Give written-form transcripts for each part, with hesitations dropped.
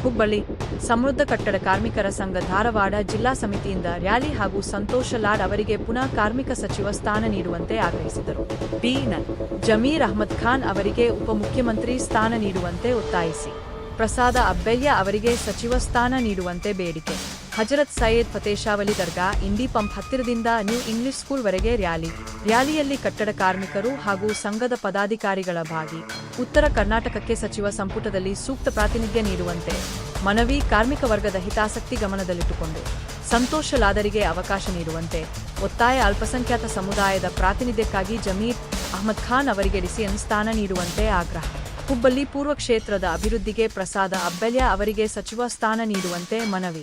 ಹುಬ್ಬಳ್ಳಿ ಸಮೃದ್ಧ ಕಟ್ಟಡ ಕಾರ್ಮಿಕರ ಸಂಘ ಧಾರವಾಡ ಜಿಲ್ಲಾ ಸಮಿತಿಯಿಂದ ರ್ಯಾಲಿ ಹಾಗೂ ಸಂತೋಷ ಲಾಡ್ ಅವರಿಗೆ ಪುನಃ ಕಾರ್ಮಿಕ ಸಚಿವ ಸ್ಥಾನ ನೀಡುವಂತೆ ಆಗ್ರಹಿಸಿದರು. ಬಿ.ನ. ಜಮೀರ್ ಅಹ್ಮದ್ ಖಾನ್ ಅವರಿಗೆ ಉಪಮುಖ್ಯಮಂತ್ರಿ ಸ್ಥಾನ ನೀಡುವಂತೆ ಒತ್ತಾಯಿಸಿ ಪ್ರಸಾದ ಅಬ್ಬಯ್ಯ ಅವರಿಗೆ ಸಚಿವ ಸ್ಥಾನ ನೀಡುವಂತೆ ಬೇಡಿಕೆ. ಹಜರತ್ ಸೈಯದ್ ಫತೇಶಾವಲಿ ದರ್ಗಾ ಇಂಡಿ ಪಂಪ್ ಹತ್ತಿರದಿಂದ ನ್ಯೂ ಇಂಗ್ಲಿಷ್ ಸ್ಕೂಲ್ ವರೆಗೆ ರ್ಯಾಲಿಯಲ್ಲಿ ಕಟ್ಟಡ ಕಾರ್ಮಿಕರು ಹಾಗೂ ಸಂಘದ ಪದಾಧಿಕಾರಿಗಳ ಭಾಗಿ. ಉತ್ತರ ಕರ್ನಾಟಕಕ್ಕೆ ಸಚಿವ ಸಂಪುಟದಲ್ಲಿ ಸೂಕ್ತ ಪ್ರಾತಿನಿಧ್ಯ ನೀಡುವಂತೆ ಮನವಿ. ಕಾರ್ಮಿಕ ವರ್ಗದ ಹಿತಾಸಕ್ತಿ ಗಮನದಲ್ಲಿಟ್ಟುಕೊಂಡು ಸಂತೋಷ ಲಾದರಿಗೆ ಅವಕಾಶ ನೀಡುವಂತೆ ಒತ್ತಾಯ. ಅಲ್ಪಸಂಖ್ಯಾತ ಸಮುದಾಯದ ಪ್ರಾತಿನಿಧ್ಯಕ್ಕಾಗಿ ಜಮೀರ್ ಅಹ್ಮದ್ ಖಾನ್ ಅವರಿಗೆ ಡಿಸಿಎಂ ಸ್ಥಾನ ನೀಡುವಂತೆ ಆಗ್ರಹ. ಹುಬ್ಬಳ್ಳಿ ಪೂರ್ವ ಕ್ಷೇತ್ರದ ಅಭಿವೃದ್ಧಿಗೆ ಪ್ರಸಾದ ಅಬ್ಬಯ್ಯ ಅವರಿಗೆ ಸಚಿವ ಸ್ಥಾನ ನೀಡುವಂತೆ ಮನವಿ.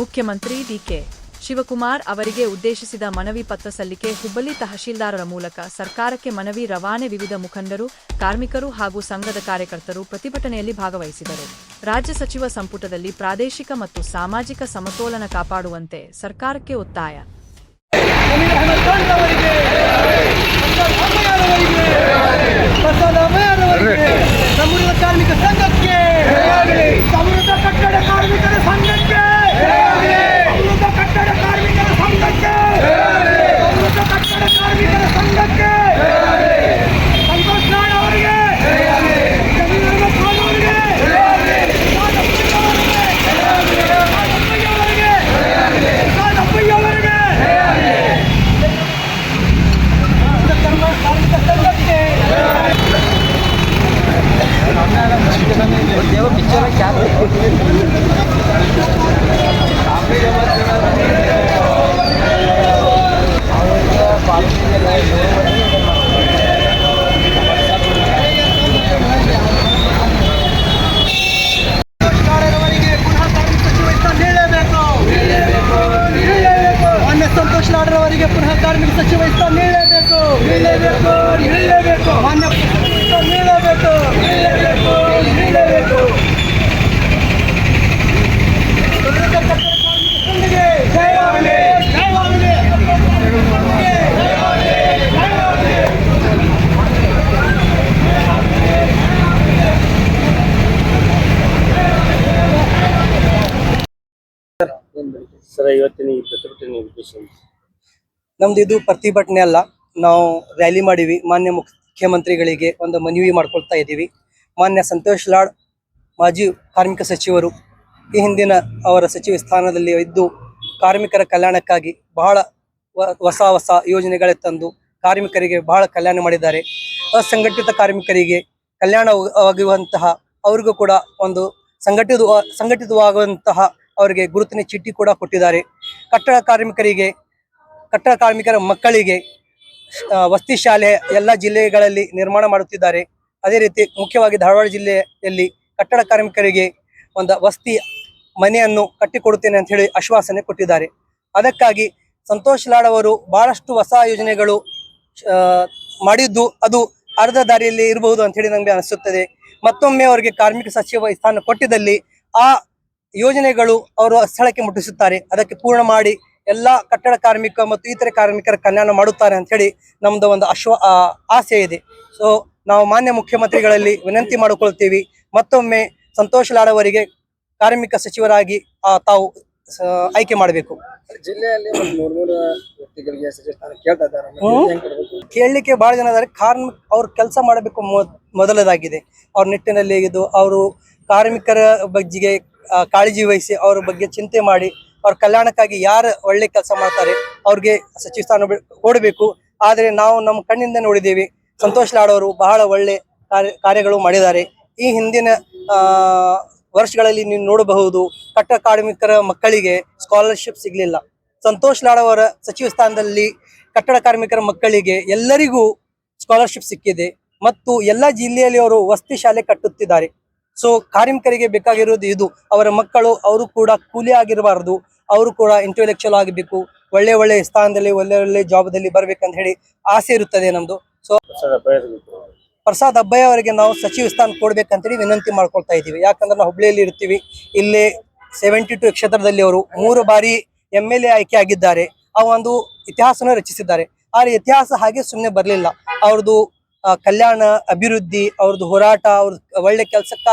ಮುಖ್ಯಮಂತ್ರಿ ಡಿ.ಕೆ. ಶಿವಕುಮಾರ್ ಅವರಿಗೆ ಉದ್ದೇಶಿಸಿದ ಮನವಿ ಪತ್ರ ಸಲ್ಲಿಕೆ. ಹುಬ್ಬಳ್ಳಿ ತಹಶೀಲ್ದಾರರ ಮೂಲಕ ಸರ್ಕಾರಕ್ಕೆ ಮನವಿ ರವಾನೆ. ವಿವಿಧ ಮುಖಂಡರು, ಕಾರ್ಮಿಕರು ಹಾಗೂ ಸಂಘದ ಕಾರ್ಯಕರ್ತರು ಪ್ರತಿಭಟನೆಯಲ್ಲಿ ಭಾಗವಹಿಸಿದರು. ರಾಜ್ಯ ಸಚಿವ ಸಂಪುಟದಲ್ಲಿ ಪ್ರಾದೇಶಿಕ ಮತ್ತು ಸಾಮಾಜಿಕ ಸಮತೋಲನ ಕಾಪಾಡುವಂತೆ ಸರ್ಕಾರಕ್ಕೆ ಒತ್ತಾಯ. ಸಮೃದ್ಧ ಕಾರ್ಮಿಕ ಸಂಘಕ್ಕೆ, ಸಮೃದ್ಧ ಕಟ್ಟಡ ಕಾರ್ಮಿಕರ ಸಂಘಕ್ಕೆ, ಸಮೃದ್ಧ ಕಟ್ಟಡ ಕಾರ್ಮಿಕರ ಸಂಘಕ್ಕೆ, ಸಮೃದ್ಧ ಕಟ್ಟಡ ಕಾರ್ಮಿಕರ ಸಂಘಕ್ಕೆ, ಸಂತೋಷ್ ಲಾಡ್ ಅವರಿಗೆ, ಜಮೀರ್ ಅಹ್ಮದ್ ಖಾನ್ ಅವರಿಗೆ, ಪ್ರಸಾದ್ ಅಬ್ಬಯ್ಯ ಅವರಿಗೆ, ಕಾರ್ಮಿಕ ಸಂಘಕ್ಕೆ. ಸಂತೋಷ್ ಲಾಡ್ ಅವರಿಗೆ ಪುನಃ ಕಾರ್ಮಿಕ ಸಚಿವ ಸ್ಥಾನ ನೀಡಲೇಬೇಕು. ಮಾನ್ಯ ನೀಡಲೇಬೇಕು. ಇವತ್ತಿನ ಈ ಪ್ರತಿಭಟನೆ ಉದ್ದೇಶ ನಮ್ದು ಇದು ಪ್ರತಿಭಟನೆ ಅಲ್ಲ, ನಾವು ರ್ಯಾಲಿ ಮಾಡಿವಿ. ಮಾನ್ಯ ಮುಖ್ಯಮಂತ್ರಿಗಳಿಗೆ ಒಂದು ಮನವಿ ಮಾಡ್ಕೊಳ್ತಾ ಇದ್ದೀವಿ. ಮಾನ್ಯ ಸಂತೋಷ್ ಲಾಡ್ ಮಾಜಿ ಕಾರ್ಮಿಕ ಸಚಿವರು ಈ ಹಿಂದಿನ ಅವರ ಸಚಿವ ಸ್ಥಾನದಲ್ಲಿ ಇದ್ದು ಕಾರ್ಮಿಕರ ಕಲ್ಯಾಣಕ್ಕಾಗಿ ಬಹಳ ಹೊಸ ಯೋಜನೆಗಳ ತಂದು ಕಾರ್ಮಿಕರಿಗೆ ಬಹಳ ಕಲ್ಯಾಣ ಮಾಡಿದ್ದಾರೆ. ಅಸಂಘಟಿತ ಕಾರ್ಮಿಕರಿಗೆ ಕಲ್ಯಾಣವಾಗುವಂತಹ ಅವರಿಗೂ ಕೂಡ ಒಂದು ಸಂಘಟಿತವಾಗುವಂತಹ ಅವರಿಗೆ ಗುರುತಿನ ಚೀಟಿ ಕೂಡ ಕೊಟ್ಟಿದ್ದಾರೆ. ಕಟ್ಟಡ ಕಾರ್ಮಿಕರ ಮಕ್ಕಳಿಗೆ ವಸತಿ ಶಾಲೆ ಎಲ್ಲ ಜಿಲ್ಲೆಗಳಲ್ಲಿ ನಿರ್ಮಾಣ ಮಾಡುತ್ತಿದ್ದಾರೆ. ಅದೇ ರೀತಿ ಮುಖ್ಯವಾಗಿ ಧಾರವಾಡ ಜಿಲ್ಲೆಯಲ್ಲಿ ಕಟ್ಟಡ ಕಾರ್ಮಿಕರಿಗೆ ಒಂದು ವಸತಿ ಮನೆಯನ್ನು ಕಟ್ಟಿಕೊಡುತ್ತೇನೆ ಅಂತ ಹೇಳಿ ಆಶ್ವಾಸನೆ ಕೊಟ್ಟಿದ್ದಾರೆ. ಅದಕ್ಕಾಗಿ ಸಂತೋಷ್ ಲಾಡ್ ಅವರು ಬಹಳಷ್ಟು ಹೊಸ ಯೋಜನೆಗಳು ಮಾಡಿದ್ದು ಅದು ಅರ್ಧ ದಾರಿಯಲ್ಲಿ ಇರಬಹುದು ಅಂತ ಹೇಳಿ ನಮಗೆ ಅನಿಸುತ್ತದೆ. ಮತ್ತೊಮ್ಮೆ ಅವರಿಗೆ ಕಾರ್ಮಿಕ ಸಚಿವ ಸ್ಥಾನ ಕೊಟ್ಟಿದ್ದಲ್ಲಿ ಆ ಯೋಜನೆಗಳು ಅವರು ಸ್ಥಳಕ್ಕೆ ಮುಟ್ಟಿಸುತ್ತಾರೆ. ಅದಕ್ಕೆ ಪೂರ್ಣ ಮಾಡಿ ಎಲ್ಲ ಕಟ್ಟಡ ಕಾರ್ಮಿಕ ಮತ್ತು ಇತರೆ ಕಾರ್ಮಿಕರ ಕಲ್ಯಾಣ ಮಾಡುತ್ತಾರೆ ಅಂತ ಹೇಳಿ ನಮ್ದು ಒಂದು ಆಸೆ ಇದೆ. ಸೊ ನಾವು ಮಾನ್ಯ ಮುಖ್ಯಮಂತ್ರಿಗಳಲ್ಲಿ ವಿನಂತಿ ಮಾಡಿಕೊಳ್ತೀವಿ, ಮತ್ತೊಮ್ಮೆ ಸಂತೋಷ್ ಲಾಡ್ ಅವರಿಗೆ ಕಾರ್ಮಿಕ ಸಚಿವರಾಗಿ ತಾವು ಆಯ್ಕೆ ಮಾಡಬೇಕು. ಜಿಲ್ಲೆಯಲ್ಲಿ ವ್ಯಕ್ತಿಗಳಿಗೆ ಸ್ಥಾನ ಕೇಳ್ತಾ ಇದ್ದಾರೆ, ಕೇಳಲಿಕ್ಕೆ ಬಹಳ ಜನ ಇದ್ದಾರೆ. ಅವ್ರ ಕೆಲಸ ಮಾಡಬೇಕು ಮೊದಲದಾಗಿದೆ. ಅವ್ರ ನಿಟ್ಟಿನಲ್ಲಿ ಇದು ಅವರು ಕಾರ್ಮಿಕರ ಬಗ್ಗೆ ಕಾಳಜಿ ವಹಿಸಿ ಅವ್ರ ಬಗ್ಗೆ ಚಿಂತೆ ಮಾಡಿ ಅವ್ರ ಕಲ್ಯಾಣಕ್ಕಾಗಿ ಯಾರು ಒಳ್ಳೆ ಕೆಲಸ ಮಾಡ್ತಾರೆ ಅವ್ರಿಗೆ ಸಚಿವ ಸ್ಥಾನ ಕೊಡಬೇಕು. ಆದರೆ ನಾವು ನಮ್ಮ ಕಣ್ಣಿಂದ ನೋಡಿದ್ದೇವೆ, ಸಂತೋಷ್ ಲಾಡ್ ಅವರು ಬಹಳ ಒಳ್ಳೆ ಕಾರ್ಯಗಳು ಮಾಡಿದ್ದಾರೆ. ಈ ಹಿಂದಿನ ವರ್ಷಗಳಲ್ಲಿ ನೀವು ನೋಡಬಹುದು, ಕಟ್ಟಡ ಕಾರ್ಮಿಕರ ಮಕ್ಕಳಿಗೆ ಸ್ಕಾಲರ್ಶಿಪ್ ಸಿಗ್ಲಿಲ್ಲ. ಸಂತೋಷ್ ಲಾಡ್ ಅವರ ಸಚಿವ ಸ್ಥಾನದಲ್ಲಿ ಕಟ್ಟಡ ಕಾರ್ಮಿಕರ ಮಕ್ಕಳಿಗೆ ಎಲ್ಲರಿಗೂ ಸ್ಕಾಲರ್ಶಿಪ್ ಸಿಕ್ಕಿದೆ ಮತ್ತು ಎಲ್ಲ ಜಿಲ್ಲೆಯಲ್ಲಿ ಅವರು ವಸತಿ ಶಾಲೆ ಕಟ್ಟುತ್ತಿದ್ದಾರೆ. ಸೊ ಕಾರ್ಮಿಕರಿಗೆ ಬೇಕಾಗಿರೋದು ಇದು. ಅವರ ಮಕ್ಕಳು ಅವರು ಕೂಡ ಕೂಲಿ ಆಗಿರಬಾರ್ದು, ಅವರು ಕೂಡ ಇಂಟೆಲೆಕ್ಚುಯಲ್ ಆಗಬೇಕು, ಒಳ್ಳೆ ಸ್ಥಾನದಲ್ಲಿ ಒಳ್ಳೆ ಜಾಬ್ದಲ್ಲಿ ಬರ್ಬೇಕಂತ ಹೇಳಿ ಆಸೆ ಇರುತ್ತದೆ ನಮ್ದು. ಸೊ ಪ್ರಸಾದ್ ಅಬ್ಬಯ್ಯ ಅವರಿಗೆ ನಾವು ಸಚಿವ ಸ್ಥಾನ ಕೊಡ್ಬೇಕಂತೇಳಿ ವಿನಂತಿ ಮಾಡ್ಕೊಳ್ತಾ ಇದ್ದೀವಿ. ಯಾಕಂದ್ರೆ ನಾವು ಹುಬ್ಳಿಯಲ್ಲಿ ಇರ್ತೀವಿ. ಇಲ್ಲೇ 72 ಕ್ಷೇತ್ರದಲ್ಲಿ ಅವರು 3 ಬಾರಿ MLA ಆಯ್ಕೆ ಆಗಿದ್ದಾರೆ. ಆ ಒಂದು ಇತಿಹಾಸನ ರಚಿಸಿದ್ದಾರೆ. ಆ ಇತಿಹಾಸ ಹಾಗೆ ಸುಮ್ಮನೆ ಬರಲಿಲ್ಲ. ಅವ್ರದ್ದು ಕಲ್ಯಾಣ, ಅಭಿವೃದ್ಧಿ, ಅವ್ರದ್ದು ಹೋರಾಟ, ಅವ್ರ ಒಳ್ಳೆ ಕೆಲಸಕ್ಕ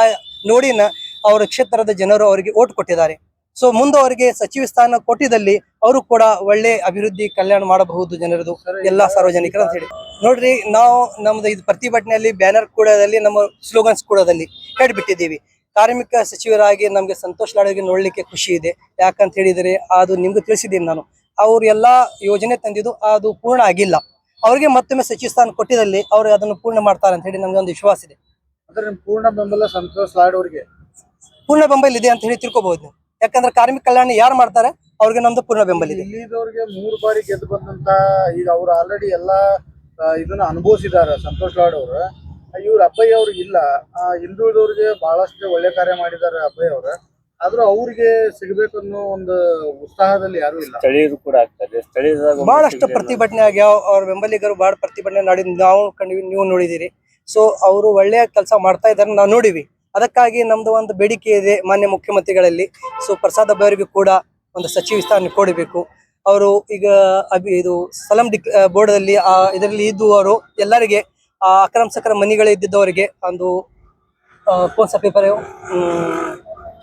ನೋಡಿನ ಅವರ ಕ್ಷೇತ್ರದ ಜನರು ಅವರಿಗೆ ಓಟ್ ಕೊಟ್ಟಿದ್ದಾರೆ. ಸೊ ಮುಂದೆ ಅವರಿಗೆ ಸಚಿವ ಸ್ಥಾನ ಕೊಟ್ಟಿದ್ದಲ್ಲಿ ಅವರು ಕೂಡ ಒಳ್ಳೆ ಅಭಿವೃದ್ಧಿ ಕಲ್ಯಾಣ ಮಾಡಬಹುದು ಜನರದು ಎಲ್ಲಾ ಸಾರ್ವಜನಿಕರು ಅಂತ ಹೇಳಿ. ನೋಡ್ರಿ, ನಾವು ನಮ್ದು ಇದು ಪ್ರತಿಭಟನೆಯಲ್ಲಿ ಬ್ಯಾನರ್ ಕೂಡದಲ್ಲಿ ನಮ್ಮ ಸ್ಲೋಗನ್ಸ್ ಕೂಡದಲ್ಲಿ ಹೇಳ್ಬಿಟ್ಟಿದ್ದೀವಿ. ಕಾರ್ಮಿಕ ಸಚಿವರಾಗಿ ನಮ್ಗೆ ಸಂತೋಷ್ ಲಾಡ್ಗೆ ನೋಡ್ಲಿಕ್ಕೆ ಖುಷಿ ಇದೆ. ಯಾಕಂತ ಹೇಳಿದರೆ ಅದು ನಿಮ್ಗೆ ತಿಳಿಸಿದ್ದೀನಿ ನಾನು. ಅವ್ರು ಎಲ್ಲಾ ಯೋಜನೆ ತಂದಿದ್ದು ಅದು ಪೂರ್ಣ ಆಗಿಲ್ಲ. ಅವ್ರಿಗೆ ಮತ್ತೊಮ್ಮೆ ಸಚಿವ ಸ್ಥಾನ ಕೊಟ್ಟಿದ್ದಲ್ಲಿ ಅವ್ರು ಅದನ್ನು ಪೂರ್ಣ ಮಾಡ್ತಾರೆ ಅಂತ ಹೇಳಿ ನಮ್ಗೆ ಒಂದು ವಿಶ್ವಾಸ ಇದೆ. ಅಂದ್ರೆ ಪೂರ್ಣ ಬೆಂಬಲ ಸಂತೋಷ್ ಲಾಡ್ ಅವ್ರಿಗೆ ಪೂರ್ಣ ಬೆಂಬಲ ಇದೆ ಅಂತ ಹೇಳಿ ತಿಳ್ಕೊಬಹುದು ನೀವು. ಯಾಕಂದ್ರೆ ಕಾರ್ಮಿಕ ಕಲ್ಯಾಣ ಯಾರು ಮಾಡ್ತಾರೆ ಅವ್ರಿಗೆ ನಮ್ದು ಪೂರ್ಣ ಬೆಂಬಲ ಇದೆ. ಇಲ್ಲಿದವ್ರಿಗೆ 3 ಬಾರಿ ಗೆದ್ದು ಬಂದಂತ ಈಗ ಅವ್ರು ಆಲ್ರೆಡಿ ಎಲ್ಲಾ ಇದನ್ನ ಅನುಭವಿಸಿದಾರ ಸಂತೋಷ್ ಲಾಡ್ ಅವರು. ಇವ್ರ ಅಬ್ಬಯ್ಯ ಅವ್ರಿಗೆ ಇಲ್ಲ. ಹಿಂದುಳಿದವ್ರಿಗೆ ಬಹಳಷ್ಟು ಒಳ್ಳೆ ಕಾರ್ಯ ಮಾಡಿದ್ದಾರೆ ಅಬ್ಬಯ್ಯ ಅವ್ರ. ಆದ್ರೂ ಅವ್ರಿಗೆ ಸಿಗಬೇಕು ಅನ್ನೋ ಒಂದು ಉತ್ಸಾಹದಲ್ಲಿ ಯಾರು ಇಲ್ಲ. ಸ್ಥಳೀಯರು ಕೂಡ ಆಗ್ತದೆ. ಸ್ಥಳೀಯರಾಗ ಬಹಳಷ್ಟು ಪ್ರತಿಭಟನೆ ಆಗ್ಯಾವ. ಅವ್ರ ಬೆಂಬಲಿಗರು ಬಹಳ ಪ್ರತಿಭಟನೆ ಮಾಡಿ ನಾವು ಕಂಡಿವಿ, ನೀವು ನೋಡಿದಿರಿ. ಸೊ ಅವರು ಒಳ್ಳೆಯ ಕೆಲಸ ಮಾಡ್ತಾ ಇದ್ದಾರೆ, ನಾವು ನೋಡಿವಿ. ಅದಕ್ಕಾಗಿ ನಮ್ದು ಒಂದು ಬೇಡಿಕೆ ಇದೆ ಮಾನ್ಯ ಮುಖ್ಯಮಂತ್ರಿಗಳಲ್ಲಿ. ಸೊ ಪ್ರಸಾದ್ ಅವರಿಗೆ ಕೂಡ ಒಂದು ಸಚಿವ ಸ್ಥಾನ ಕೊಡಬೇಕು. ಅವರು ಈಗ ಇದು ಸಲಂ ಬೋರ್ಡಲ್ಲಿ ಇದರಲ್ಲಿ ಇದ್ದುವರು ಎಲ್ಲರಿಗೆ ಅಕ್ರಮ ಸಕ್ರಮ ಮನಿಗಳಿದ್ದವರಿಗೆ ಒಂದು ಕೋನ್ಸ ಪೇಪರ್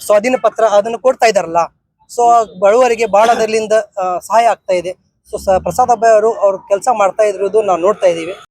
ಸ್ವಾಧೀನ ಪತ್ರ ಅದನ್ನು ಕೊಡ್ತಾ ಇದಾರಲ್ಲ. ಸೊ ಬಡವರಿಗೆ ಬಹಳ ಅದರಿಂದ ಸಹಾಯ ಆಗ್ತಾ ಇದೆ. ಸೊ ಪ್ರಸಾದ್ ಅವರು ಕೆಲಸ ಮಾಡ್ತಾ ಇರೋದು ನಾವು ನೋಡ್ತಾ ಇದೀವಿ.